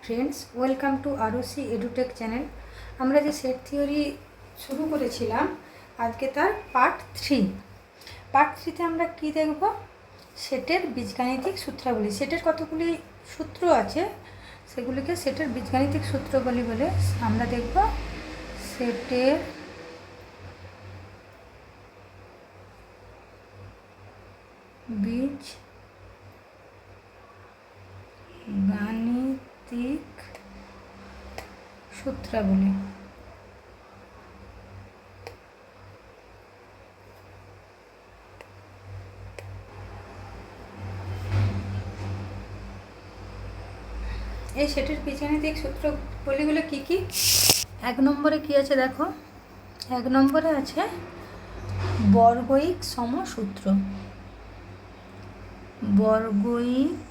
Friends, welcome to ROC edutech channel. আমরা যে set theory শুরু করেছিলাম, আজকে তার পার্ট 3। পার্ট 3তে আমরা কি দেখব? সেটের বীজগাণিতিক সূত্রাবলী। সেটের কতগুলি সূত্র আছে, সেগুলিকে সেটের বীজগাণিতিক সূত্রাবলী বলে আমরা দেখব সেটের বীজ গাণিতিক সূত্রাবলী। এই সেটের বীজগাণিতিক সূত্রাবলীগুলো কি কি? 1 নম্বরে কি আছে দেখো। 1 নম্বরে আছে বর্গয়িক সমসূত্র। বর্গয়িক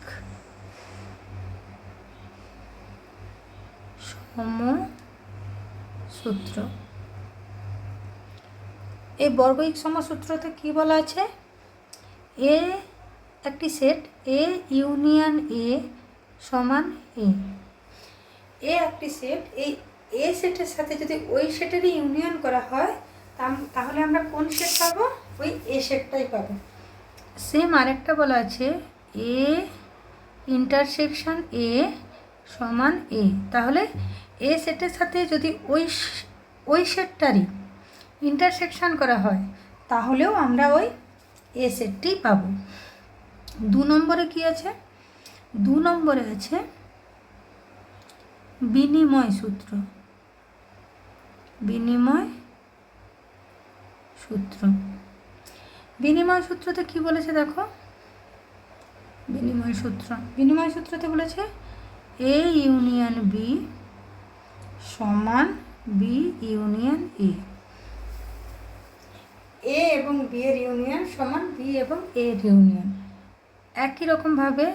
সমসূত্র। এই বর্গয়িক সমসূত্রতে কি বলা আছে? এ একটি সেট এ ইউনিয়ন এ সমান এ। এ একটি সেট, এই এ সেটের সাথে যদি ওই সেটেরই ইউনিয়ন করা হয় তাহলে আমরা কোন সেট পাবো? ওই এ সেটটাই পাবো। সেম আরেকটা বলা আছে এ ইন্টারসেকশন এ সমান এ। তাহলে এ সেটের সাথে যদি ওই সেটটারই ইন্টারসেকশন করা হয় তাহলেও আমরা ওই এ সেটটি পাবো। 2 নম্বরে কি আছে? 2 নম্বরে আছে বিনিময় সূত্র। বিনিময় সূত্র। বিনিময় সূত্রতে কি বলেছে দেখো। বিনিময় সূত্রতে বলেছে এ ইউনিয়ন বি সমান বি ইউনিয়ন এ। এ এবং বি এর ইউনিয়ন সমান বি এবং এ এর ইউনিয়ন। একই রকমভাবে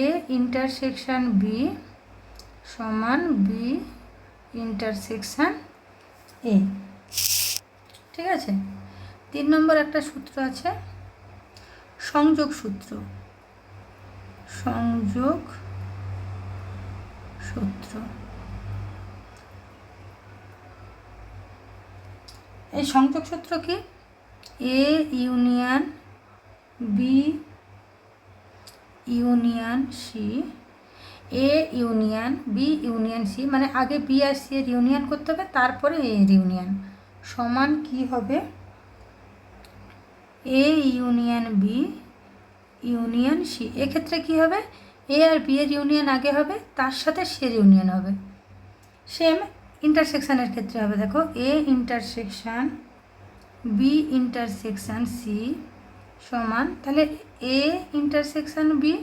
এ ইন্টারসেকশন বি সমান বি ইন্টারসেকশন এ। ঠিক আছে। 3 নম্বর একটা সূত্র আছে সংযোগ সূত্র। সংযোগ সূত্র। এই সংযোগ সূত্র কি? A union B union C, A union B union C, মানে আগে বি আর সি এর ইউনিয়ন করতে হবে, তারপরে এ এর ইউনিয়ন সমান কি হবে? A union B union C. এক্ষেত্রে কি হবে? এ আর বি এর ইউনিয়ন আগে হবে, তার সাথে সি এর ইউনিয়ন হবে। সেম ইন্টারসেকশানের ক্ষেত্রে হবে। দেখো A intersection B intersection C সমান, তাহলে A intersection B,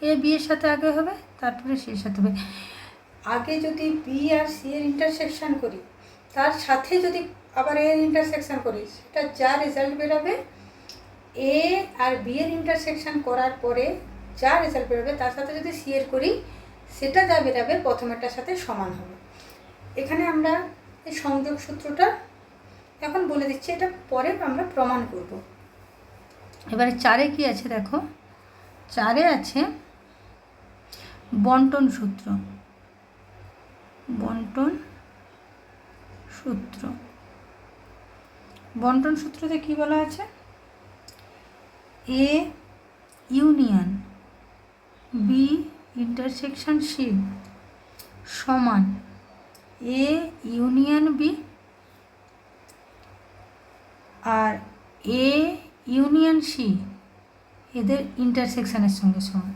A B এর সাথে আগে হবে, তারপরে সি এর সাথে হবে। আগে যদি বি আর সি এর ইন্টারসেকশান করি, তার সাথে যদি আবার এর ইন্টারসেকশান করি, সেটা যা রেজাল্ট বেরোবে, এ আর বি এর ইন্টারসেকশান করার পরে যা রেজাল্ট বেরোবে তার সাথে যদি সি এর করি, সেটা যা বেরোবে প্রথমেরটার সাথে সমান হবে। এখানে আমরা এই সংযোগ সূত্রটা এখন বলে দিচ্ছি, এটা পরে আমরা প্রমাণ করব। এবারে 4-এ কি আছে দেখো। 4-এ আছে বন্টন সূত্র। বন্টন সূত্র। বন্টন সূত্রতে কি বলা আছে? A union B intersection C সমান এ ইউনিয়ন বি আর এ ইউনিয়ন সি এদের ইন্টারসেকশানের সঙ্গে সমান।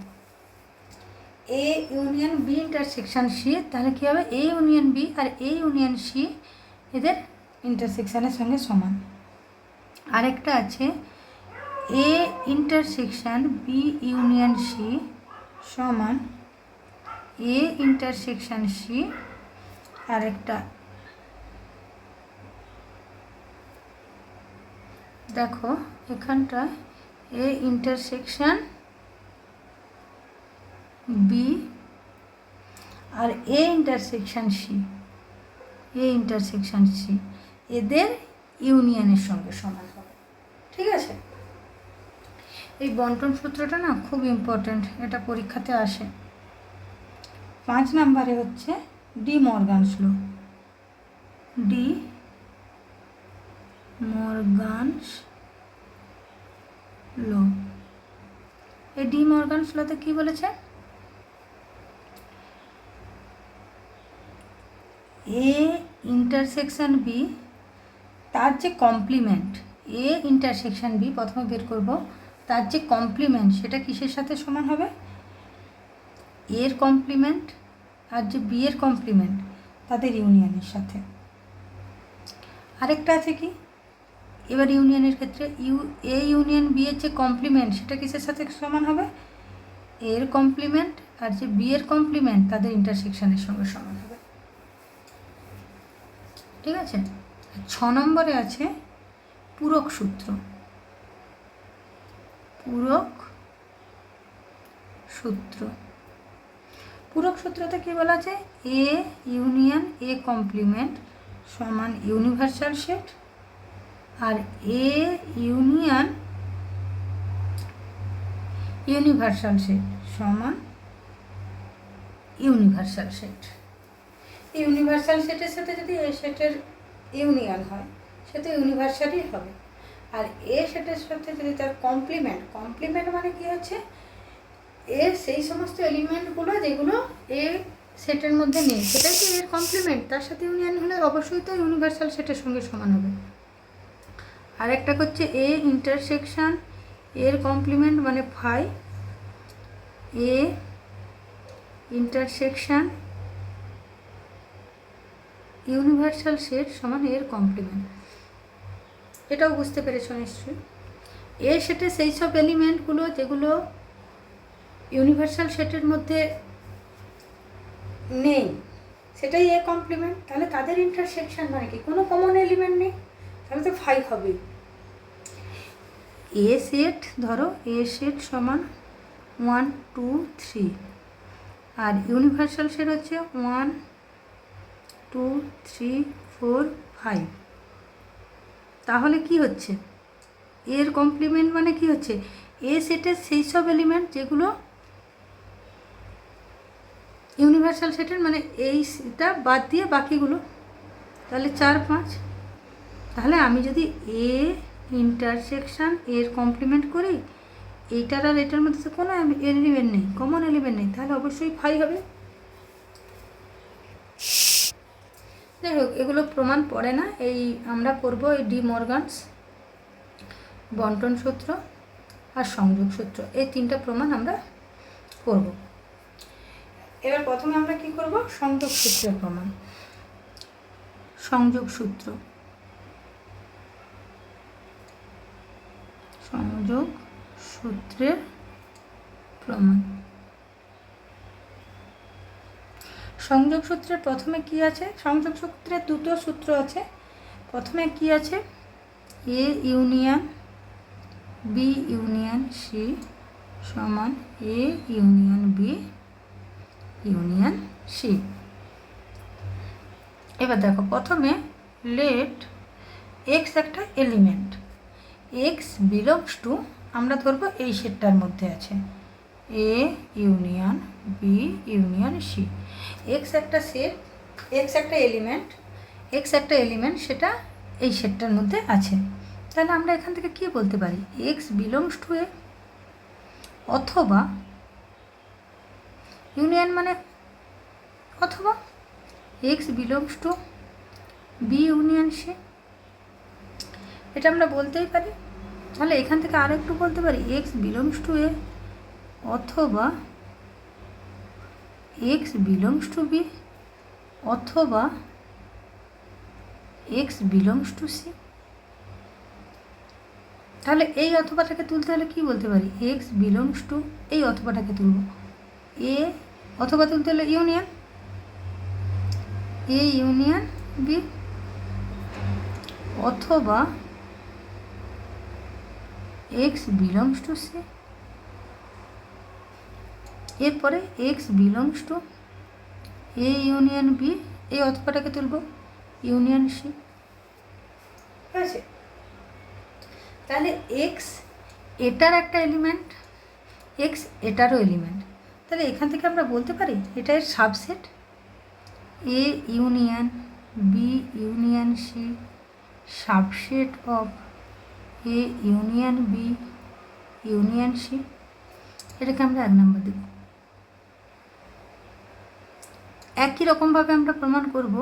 A union B intersection C, তাহলে কী হবে? এ ইউনিয়ন বি আর এ ইউনিয়ন সি এদের ইন্টারসেকশানের সঙ্গে সমান। আরেকটা আছে A intersection B union C সমান এ ইন্টারসেকশান সি। আরেকটা দেখো এখানটা এ ইন্টারসেকশান বি আর A intersection C, A intersection C এদের ইউনিয়নের সঙ্গে সমান হবে। ঠিক আছে। এই বন্টন সূত্রটা না খুব ইম্পর্ট্যান্ট, এটা পরীক্ষাতে আসে। 5 নম্বরে হচ্ছে ডি মর্গানস ল। ডি মর্গানস ল। এই ডি মর্গানস লতে কী বলেছে? এ ইন্টারসেকশন বি তার যে কমপ্লিমেন্ট, এ ইন্টারসেকশন বি প্রথমে বের করব, তার যে কমপ্লিমেন্ট সেটা কিসের সাথে সমান হবে? এর কমপ্লিমেন্ট আর যে বি এর কমপ্লিমেন্ট তাদের ইউনিয়নের সাথে। আরেকটা আছে কি, এবার ইউনিয়নের ক্ষেত্রে এ ইউনিয়ন বি এর যে কমপ্লিমেন্ট সেটা কিসের সাথে সমান হবে? এর কমপ্লিমেন্ট আর যে বি এর কমপ্লিমেন্ট তাদের ইন্টারসেকশনের সঙ্গে সমান হবে। ঠিক আছে। 6 নম্বরে আছে পূরক সূত্র। পূরক সূত্র, পূরক সূত্রতে কী বলা আছে? এ ইউনিয়ন এ কমপ্লিমেন্ট সমান ইউনিভার্সাল সেট, আর এ ইউনিয়ন ইউনিভার্সাল সেট সমান ইউনিভার্সাল সেট। ইউনিভার্সাল সেটের সাথে যদি এ সেটের ইউনিয়ন হয় সে তো ইউনিভার্সালই হবে, আর এ সেটের সাথে যদি তার কমপ্লিমেন্ট, কমপ্লিমেন্ট মানে কি হচ্ছে? এ সেই সমস্ত এলিমেন্টগুলো যেগুলো এ সেটের মধ্যে নেই সেটাই তো এর কমপ্লিমেন্ট, তার সাথে ইউনিয়ন হলে অবশ্যই তো ইউনিভার্সাল সেটের সঙ্গে সমান হবে। আর একটা হচ্ছে এ ইন্টারসেকশন এর কমপ্লিমেন্ট মানে phi, A intersection universal set সমান এর কমপ্লিমেন্ট। এটাও বুঝতে পেরেছো নিশ্চয়ই। এ সেটে সেই সব এলিমেন্টগুলো যেগুলো ইউনিভার্সাল সেটের মধ্যে নেই সেটাই এ কমপ্লিমেন্ট, তাহলে তাদের ইন্টারসেকশন মানে কি? কোনো কমন এলিমেন্ট নেই, তাহলে তো ফাই হবে। এ সেট ধরো এ সেট সমান 1 2 3 আর ইউনিভার্সাল সেট হচ্ছে 1 2 3 4 5। তাহলে কি হচ্ছে? এর কমপ্লিমেন্ট মানে কি হচ্ছে? এ সেটের সেই সব এলিমেন্ট যেগুলো ইউনিভার্সাল সেটের মানে এইটা বাদ দিয়ে বাকিগুলো, তাহলে 4 5। তাহলে আমি যদি এ ইন্টারসেকশন এর কমপ্লিমেন্ট করি, এইটার আর এটার মধ্যে তো কোনো এলিমেন্ট নেই, কমন এলিমেন্ট নেই, তাহলে অবশ্যই ফাই হবে। যাই হোক, এগুলো প্রমাণ পড়ে না, এই আমরা করব এই ডি মর্গানস বন্টন সূত্র আর সংযোগ সূত্র, এই 3টা প্রমাণ আমরা করব। এবার প্রথমে আমরা কি করব? সংযোগ সূত্রের প্রমাণ। সংযোগ সূত্র, সংযোগ সূত্রের প্রমাণ। সংযোগ সূত্রের প্রথমে কি আছে? সংযোগ সূত্রের দুটো সূত্র আছে। প্রথমে কি আছে? A union B union C সমান A union B union C. এবার দেখো, প্রথমে লেট এক্স একটা এলিমেন্ট, এক্স বিলংস টু, আমরা ধরবো এই সেটটার মধ্যে আছে A union B union C. X একটা সেট, এক্স একটা এলিমেন্ট, এক্স একটা এলিমেন্ট সেটা এই সেটটার মধ্যে আছে। তাহলে আমরা এখান থেকে কী বলতে পারি? এক্স বিলংস টু এ, অথবা ইউনিয়ন মানে অথবা x belongs to B union C, এটা আমরা বলতেই পারি। তাহলে এখান থেকে আর একটু বলতে পারি এক্স বিলংস টু এ অথবা এক্স বিলংস টু বি অথবা এক্স বিলংস টু সি। তাহলে এই অথবাটাকে তুলতে হলে কী বলতে পারি? এক্স বিলংস টু, এই অথবাটাকে তুলব, এ অথবা তুলতে হলে ইউনিয়ন, এ ইউনিয়ন বি অথবা এক্স বিলংস টু সি। এরপরে x belongs to A union B, এই অথবাটাকে তুলব ইউনিয়ন সি। ঠিক আছে? তাহলে এক্স এটার একটা এলিমেন্ট, এক্স এটারও এলিমেন্ট, তাহলে এখান থেকে আমরা বলতে পারি এটা এর subset. A union B union C subset of A union B union C. এটাকে আমরা 1 নম্বর দেব। একই রকমভাবে আমরা প্রমাণ করব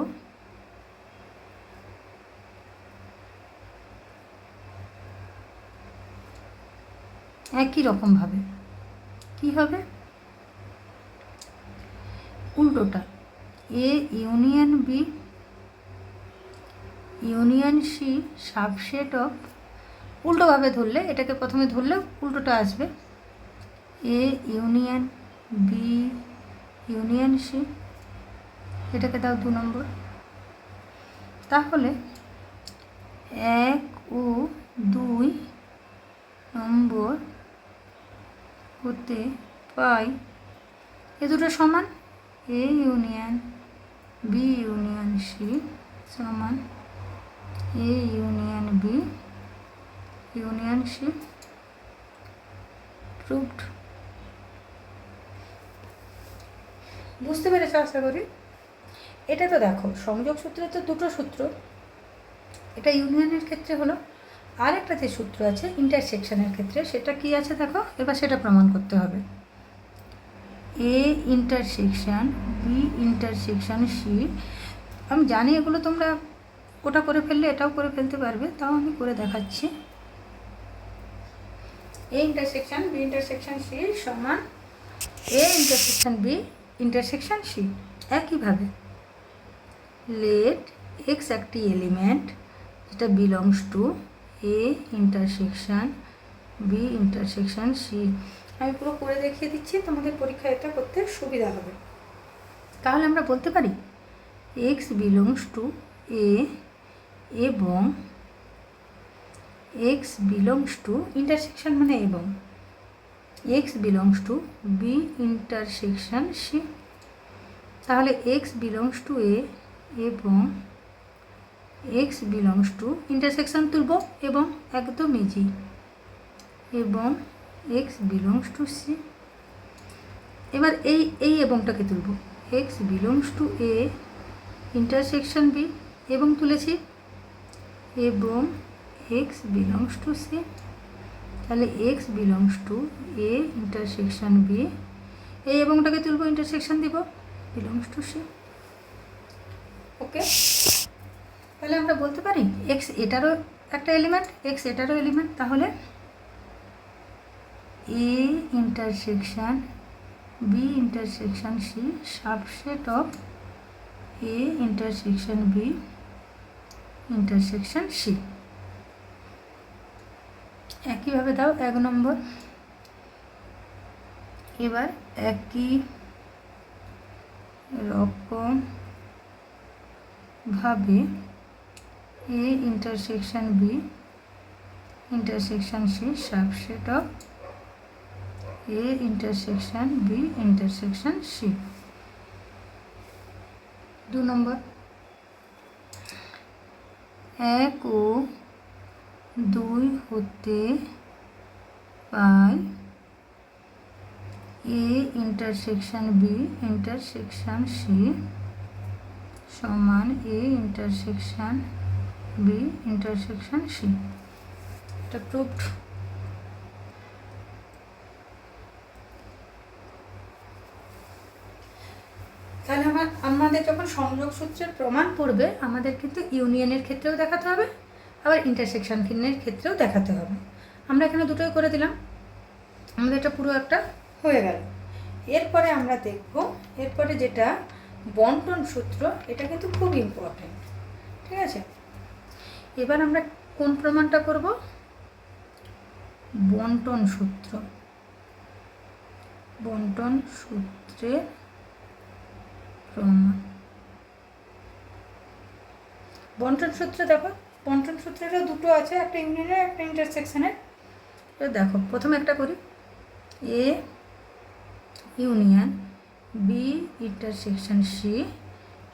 একই রকমভাবে। কি হবে? উল্টোটা, A union B union C subset of, উল্টোভাবে ধরলে, এটাকে প্রথমে ধরলে উল্টোটা আসবে, A union B union C. এটাকে দাও 2 নম্বর। তাহলে 1 ও 2 নম্বর হতে পাই এ দুটো সমান, A union B union C সমান A union B union C. Proved. বুঝতে পেরেছো আশা করি। এটা তো দেখো সংযোগ সূত্রে তো দুটো সূত্র, এটা ইউনিয়নের ক্ষেত্রে হলো, আর একটা যে সূত্র আছে ইন্টারসেকশনের ক্ষেত্রে, সেটা কি আছে দেখো, এবার সেটা প্রমাণ করতে হবে। A intersection B intersection C. আমি জানি এগুলো তোমরা ওটা করে ফেললে এটাও করে ফেলতে পারবে, তাও আমি করে দেখাচ্ছি। A intersection B intersection C সমান A intersection B intersection C. একইভাবে লেট এক্স একটি এলিমেন্ট যেটা belongs to A intersection B intersection C. আমি পুরো করে দেখিয়ে দিচ্ছি, তোমাদের পরীক্ষা এটা করতে সুবিধা হবে। তাহলে আমরা বলতে পারি এক্স বিলংস টু এ এবং এক্স বিলংস টু, ইন্টারসেকশন মানে এবং, x belongs to B intersection C. তাহলে এক্স বিলংস টু এ এবং এক্স বিলংস টু, ইন্টারসেকশন তুলব এবং একদম ইজি, এবং এক্স বিলংস টু সি। এবার এই এবংটাকে তুলব, x belongs to A intersection B এবং তুলেছি, এবং এক্স বিলংস টু সি। তাহলে x belongs to A intersection B, এই এবংটাকে তুলব, ইন্টারসেকশন দিব, বিলংস টু সি। ওকে, তাহলে আমরা বলতে পারি এক্স এটারও একটা এলিমেন্ট, এক্স এটারও এলিমেন্ট। তাহলে A intersection B intersection C subset of A intersection B intersection C. একইভাবে দাও 1 নম্বর। এবার একই রকম ভাবে A intersection B intersection C subset of A intersection B intersection C. 2 নম্বর, 1 ও 2 হতে পাই A intersection B intersection C সমান A intersection B intersection C. এটা প্রুভড। তাহলে আমাদের যখন সংযোগ সূত্রের প্রমাণ পড়বে, আমাদের কিন্তু ইউনিয়নের ক্ষেত্রেও দেখাতে হবে, আবার ইন্টারসেকশনের ক্ষেত্রেও দেখাতে হবে। আমরা এখানে দুটোই করে দিলাম, আমাদের এটা পুরো একটা হয়ে গেল। এরপরে আমরা দেখব, এরপরে যেটা বন্টন সূত্র, এটা কিন্তু খুব ইম্পর্টেন্ট। ঠিক আছে, এবার আমরা কোন প্রমাণটা করব? বন্টন সূত্র। বন্টন সূত্রের প্রমাণ। বন্টন সূত্র দেখো, বন্টন সূত্রেরও দুটো আছে, একটা ইউনিয়নের একটা ইন্টারসেকশনের। দেখো প্রথমে একটা করি, A union B intersection C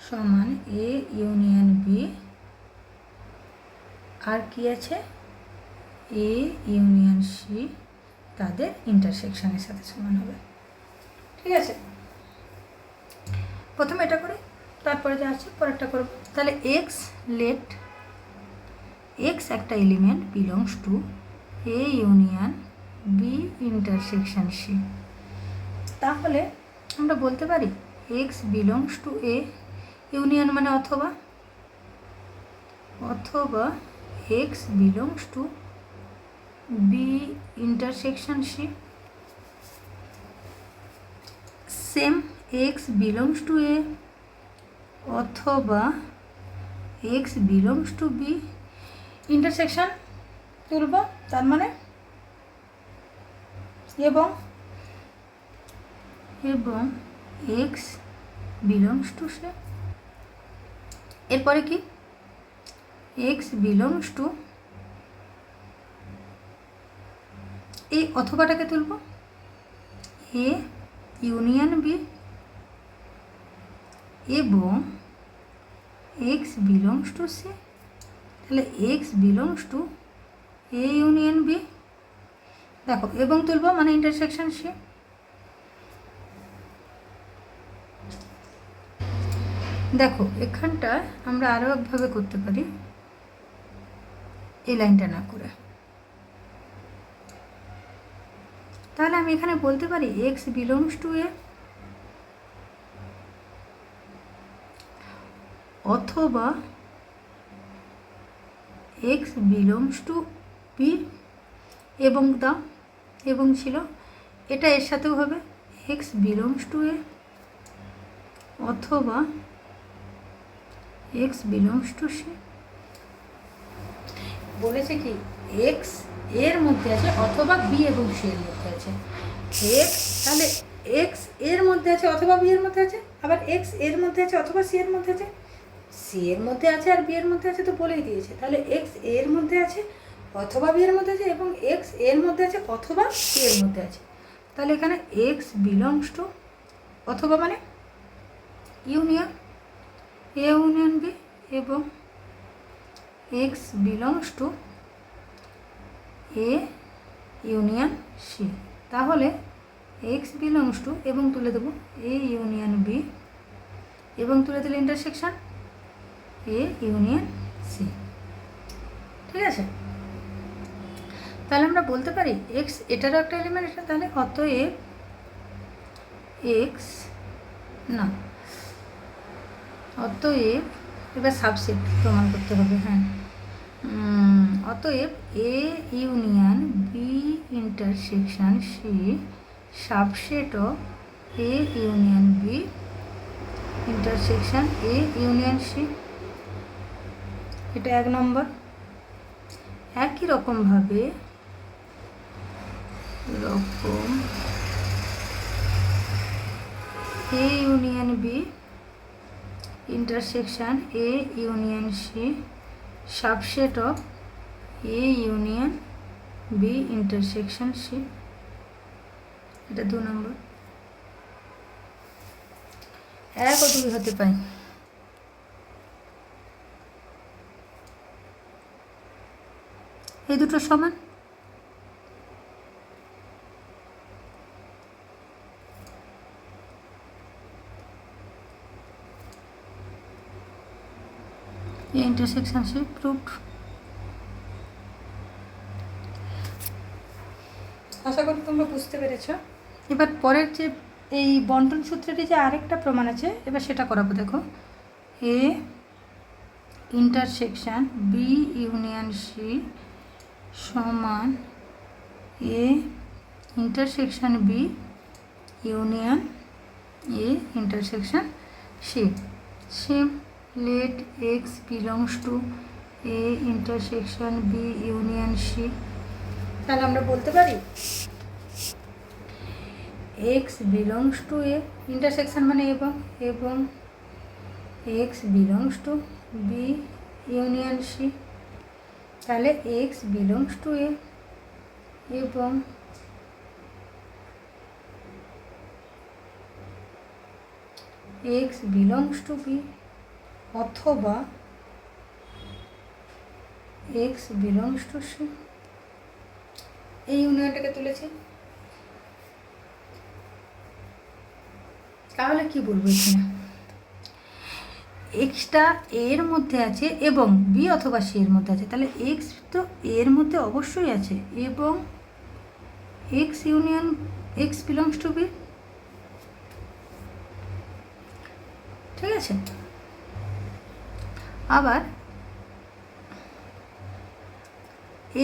সমান এ ইউনিয়ন বি, আর কি আছে, এ ইউনিয়ন সি তাদের ইন্টারসেকশনের সাথে সমান হবে। ঠিক আছে, প্রথমে এটা করি, তারপরে যা আছে পরেরটা করব। তাহলে এক্স লেট এক্স একটা element belongs to A union B intersection C. তাহলে আমরা বলতে পারি x belongs to A union মানে অথবা x belongs to B intersection C. Same x belongs to A অথবা x belongs to B intersection তুলব, তার মানে এবং এক্স বিলংস টু সে। এরপরে কি এক্স বিলংস টু এই অথবাটাকে তুলব এ ইউনিয়ন বি এবং এক্স বিলংস টু সি। তাহলে x belongs to A union B, দেখো এবং তুলব মানে ইন্টারসেকশন সি। দেখো এখানটায় আমরা আরও একভাবে করতে পারি, এই লাইনটা না করে। তাহলে আমি এখানে বলতে পারি এক্স বিলংস টু এ অথবা এক্স বিলংস টু বি এবং দাও এবং ছিল, এটা এর সাথেও হবে এক্স বিলংস টু এ অথবা এক্স বিলংস টু সি। বলেছে কি এক্স এর মধ্যে আছে অথবা বি এবং সি এর মধ্যে আছে। এক্স তাহলে এক্স এর মধ্যে আছে অথবা বি এর মধ্যে আছে, আবার এক্স এর মধ্যে আছে অথবা সি এর মধ্যে আছে, সি এর মধ্যে আছে আর বি এর মধ্যে আছে, তো বলেই দিয়েছে। তাহলে এক্স এর মধ্যে আছে অথবা বি এর মধ্যে আছে এবং এক্স এর মধ্যে আছে অথবা সি এর মধ্যে আছে। তাহলে এখানে এক্স বিলংস টু অথবা মানে ইউনিয়ন এ ইউনিয়ন বি এবং x belongs to A union C. তাহলে এক্স বিলংস টু এবং তুলে দেবো এ ইউনিয়ন বি এবং তুলে দিলে ইন্টারসেকশন এ ইউনিয়ন সি। ঠিক আছে, তাহলে আমরা বলতে পারি এক্স এটারও একটা এলিমেন্ট এটা, তাহলে অতএব এক্স না অতএব এবার সাবসেট প্রমাণ করতে হবে। হ্যাঁ, অতএব A union B intersection C subset of A union B intersection A union C. এটা 1 নম্বর। একই রকমভাবে A union B intersection A union C subset of A union B intersection C. এটা 2 নম্বর। 1 ও 2 হতে পারে। এই দুটো সমান। এই ইন্টারসেকশন সি প্রুভড। আশা করি তোমরা বুঝতে পেরেছ। এবার পরের যে এই বন্টন সূত্রটি যে আরেকটা প্রমাণ আছে, এবার সেটা করাবো। দেখো A intersection B union C সমান A intersection B union A intersection C. Same let x belongs to a intersection b union c। তাহলে আমরা বলতে পারি x belongs to a intersection মানে এবং x belongs to b union c। তাহলে x belongs to a এবং x belongs to b অথবা x belongs to C. এই ইউনিয়নটাকে তুলেছি। তাহলে কি বলবো এখানে, এক্সটা এর মধ্যে আছে এবং বি অথবা সি এর মধ্যে আছে, তাহলে এক্স তো এর মধ্যে অবশ্যই আছে এবং x union x belongs to B, ঠিক আছে। আবার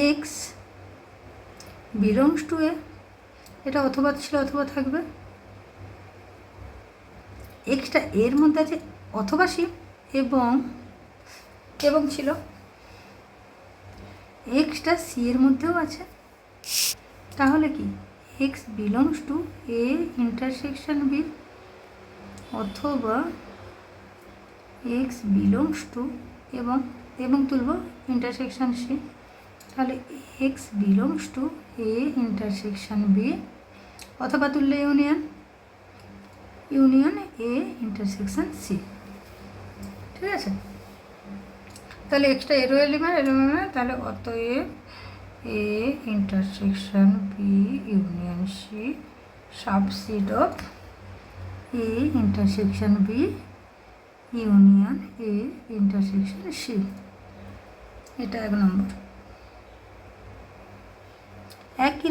এক্স বিলংস টু এ, এটা অথবা ছিল অথবা থাকবে, এক্সটা এর মধ্যে আছে অথবা সি এবং এবং ছিল, এক্সটা সি এর মধ্যেও আছে, তাহলে কি x belongs to A intersection B অথবা এক্স বিলংস টু এবং এবং তুলব ইন্টারসেকশন সি, তাহলে x belongs to A intersection B অথবা তুললে union union A intersection C, ঠিক আছে। তাহলে এক্সটা এরও এলিমেন্ট, তাহলে অতএব A intersection B union C subset of A intersection B union A intersection C, এটা 1 নম্বর। একই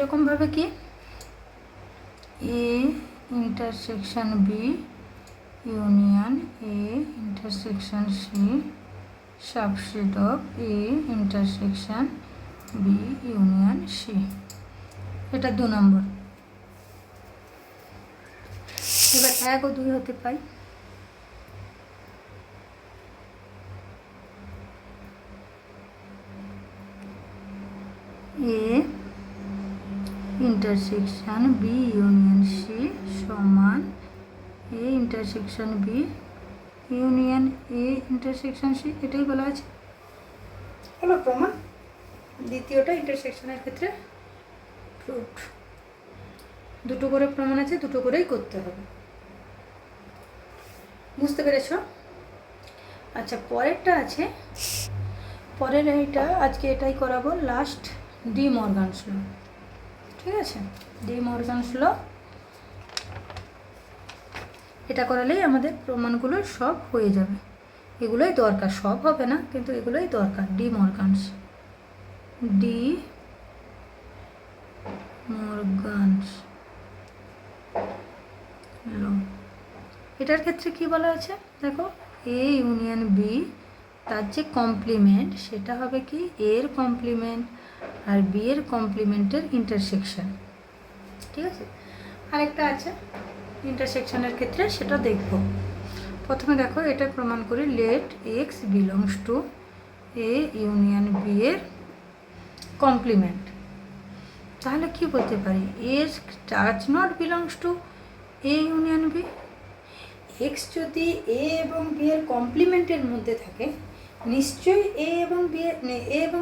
রকমভাবে কি A intersection B union A intersection C subset of A intersection B union C, এটা 2 নম্বর। এবার 1 ও 2 হতে পাই, A intersection B union C সমান A intersection B union A intersection C, এটাই বলা আছে, হলো প্রমাণ। দ্বিতীয়টা ইন্টারসেকশনের ক্ষেত্রে প্রুফড, 2টো করে প্রমাণ আছে, 2টো করেই করতে হবে, বুঝতে পেরেছ? আচ্ছা, পরেরটা আছে, পরের এইটা আজকে এটাই করাবো লাস্ট, ডি মর্গানস ল, ঠিক আছে। ডি মর্গানস ল, এটা করালেই আমাদের প্রমাণগুলো সব হয়ে যাবে, এগুলোই দরকার, সব হবে না কিন্তু এগুলোই দরকার। ডি মর্গানস ল, এটার ক্ষেত্রে কি বলা আছে দেখো, এ ইউনিয়ন বি, তার যে কমপ্লিমেন্ট সেটা হবে কি এর কমপ্লিমেন্ট আর বি এর কমপ্লিমেন্টের ইন্টারসেকশন, ঠিক আছে। আরেকটা আছে ইন্টারসেকশনের ক্ষেত্রে, সেটা দেখব। প্রথমে দেখো এটা প্রমাণ করি, let x belongs to A union B এর কমপ্লিমেন্ট, তাহলে কি বলতে পারি, x does not belongs to A union B. X যদি এ এবং বি এর কমপ্লিমেন্টের মধ্যে থাকে, নিশ্চয়ই এ এবং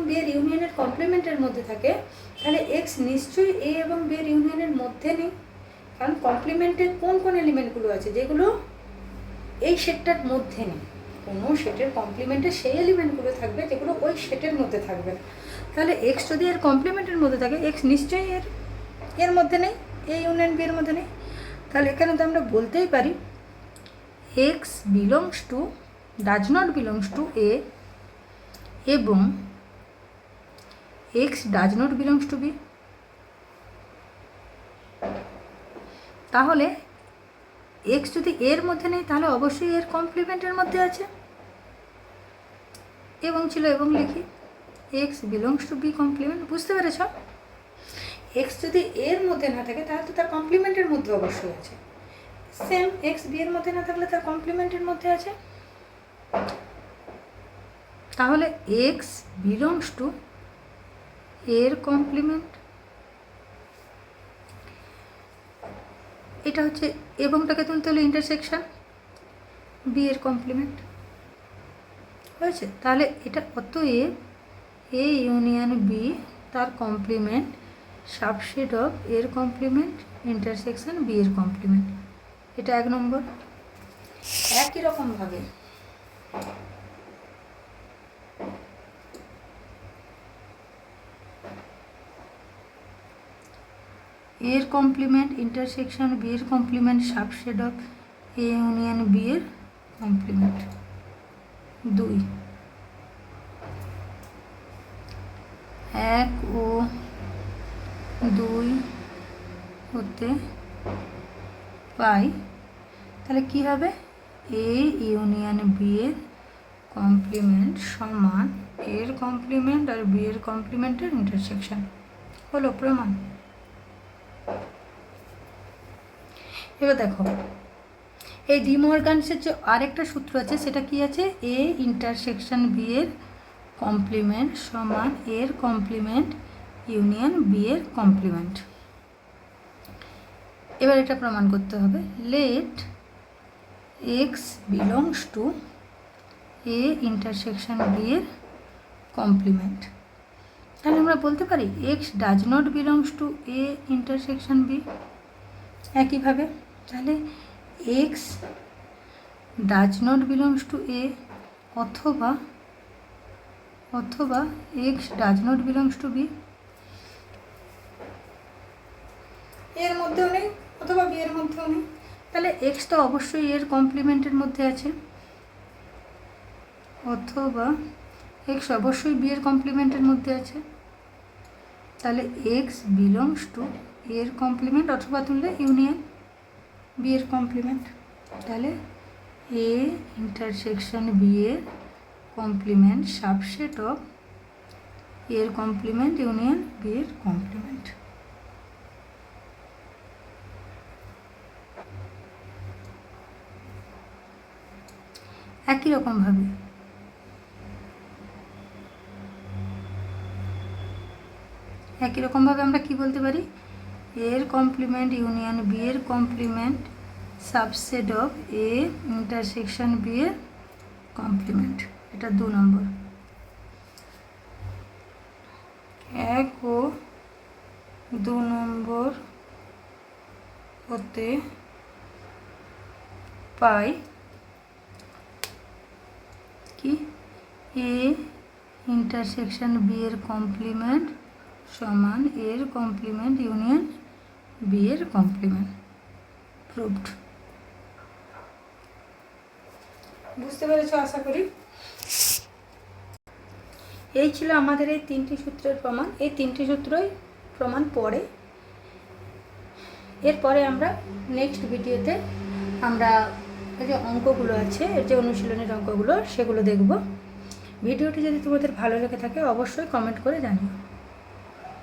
বি এর ইউনিয়নের কমপ্লিমেন্টের মধ্যে থাকে, তাহলে এক্স নিশ্চয়ই এ এবং বি এর ইউনিয়নের মধ্যে নেই, কারণ কমপ্লিমেন্টের কোন কোন এলিমেন্টগুলো আছে যেগুলো এই সেটটার মধ্যে নেই, কোনো সেটের কমপ্লিমেন্টে সেই এলিমেন্টগুলো থাকবে যেগুলো ওই সেটের মধ্যে থাকবে না, তাহলে এক্স যদি এর কমপ্লিমেন্টের মধ্যে থাকে, এক্স নিশ্চয়ই এর মধ্যে নেই, এ ইউনিয়ন বি এর মধ্যে নেই, তাহলে এখানে তো আমরা বলতেই পারি x belongs to does not belongs to A এবং x does not belongs to B, তাহলে এক্স যদি এর মধ্যে নেই তাহলে অবশ্যই এর কমপ্লিমেন্টের মধ্যে আছে, এবং ছিল এবং লিখি x belongs to B complement, বুঝতে পেরেছ? এক্স যদি এর মধ্যে না থাকে তাহলে তো তার কমপ্লিমেন্টের মধ্যে অবশ্যই আছে, সেম এক্স বি এর মধ্যে না থাকলে তার কমপ্লিমেন্টের মধ্যে আছে, তাহলে এক্স বিলংস টু এর কমপ্লিমেন্ট, এটা হচ্ছে এবংটাকে তুলতে হলে ইন্টারসেকশন বি এর কমপ্লিমেন্ট হয়েছে, তাহলে এটা অতএব এ ইউনিয়ন বি তার কমপ্লিমেন্ট সাবসেট অফ এর কমপ্লিমেন্ট ইন্টারসেকশন বি এর কমপ্লিমেন্ট, এটা 1 নম্বর। একই রকমভাবে এর কমপ্লিমেন্ট ইন্টারসেকশন বি এর complement subset of A union B এর কমপ্লিমেন্ট। 2 1 ও 2 হতে পাই, তাহলে কি হবে এ ইউনিয়ন বি এর কমপ্লিমেন্ট সমান এর কমপ্লিমেন্ট আর বি এর কমপ্লিমেন্টের ইন্টারসেকশন। হলো প্রমাণ। এবার দেখো এই ডি মর্গানসের যে আরেকটা সূত্র আছে সেটা কি আছে, এ ইন্টারসেকশন বি এর কমপ্লিমেন্ট সমান এর কমপ্লিমেন্ট ইউনিয়ন বি এর কমপ্লিমেন্ট। এবার এটা প্রমাণ করতে হবে, let x belongs to A intersection B এর কমপ্লিমেন্ট। তাহলে আমরা বলতে পারি x does not belongs to A intersection B. একইভাবে তাহলে x does not belongs to A অথবা x does not belongs to B. এর মধ্যেও নেই অথবা বি এর মধ্যেও নেই, তাহলে এক্স তো অবশ্যই এর কমপ্লিমেন্টের মধ্যে আছে, অথবা এক্স অবশ্যই বি এর কমপ্লিমেন্টের মধ্যে আছে। তাহলে এক্স বিলংস টু এর কমপ্লিমেন্ট অথবা তুললে ইউনিয়ন বি এর কমপ্লিমেন্ট। তাহলে এ ইন্টারসেকশন বি এর কমপ্লিমেন্ট সাবসেট অফ এর কমপ্লিমেন্ট ইউনিয়ন বি এর কমপ্লিমেন্ট। একই রকমভাবে আমরা কি বলতে পারি, এর কমপ্লিমেন্ট ইউনিয়ন বি এর complement subset of A intersection B এর কমপ্লিমেন্ট। এটা 2 নম্বর। 1 ও 2 নম্বর হতে পাই কি এ ইন্টারসেকশন বি এর কমপ্লিমেন্ট সমান এর কমপ্লিমেন্ট ইউনিয়ন বি এর কমপ্লিমেন্ট। প্রুভড। বুঝতে পেরেছো আশা করি। এই ছিল আমাদের এই 3টি সূত্রের প্রমাণ। এই 3টি সূত্রই প্রমাণ পড়ে। এরপরে আমরা নেক্সট ভিডিওতে আমরা যে অঙ্কগুলো আছে, যে অনুশীলনের অঙ্কগুলো সেগুলো দেখব। ভিডিওটি যদি তোমাদের ভালো লেগে থাকে অবশ্যই কমেন্ট করে জানিও।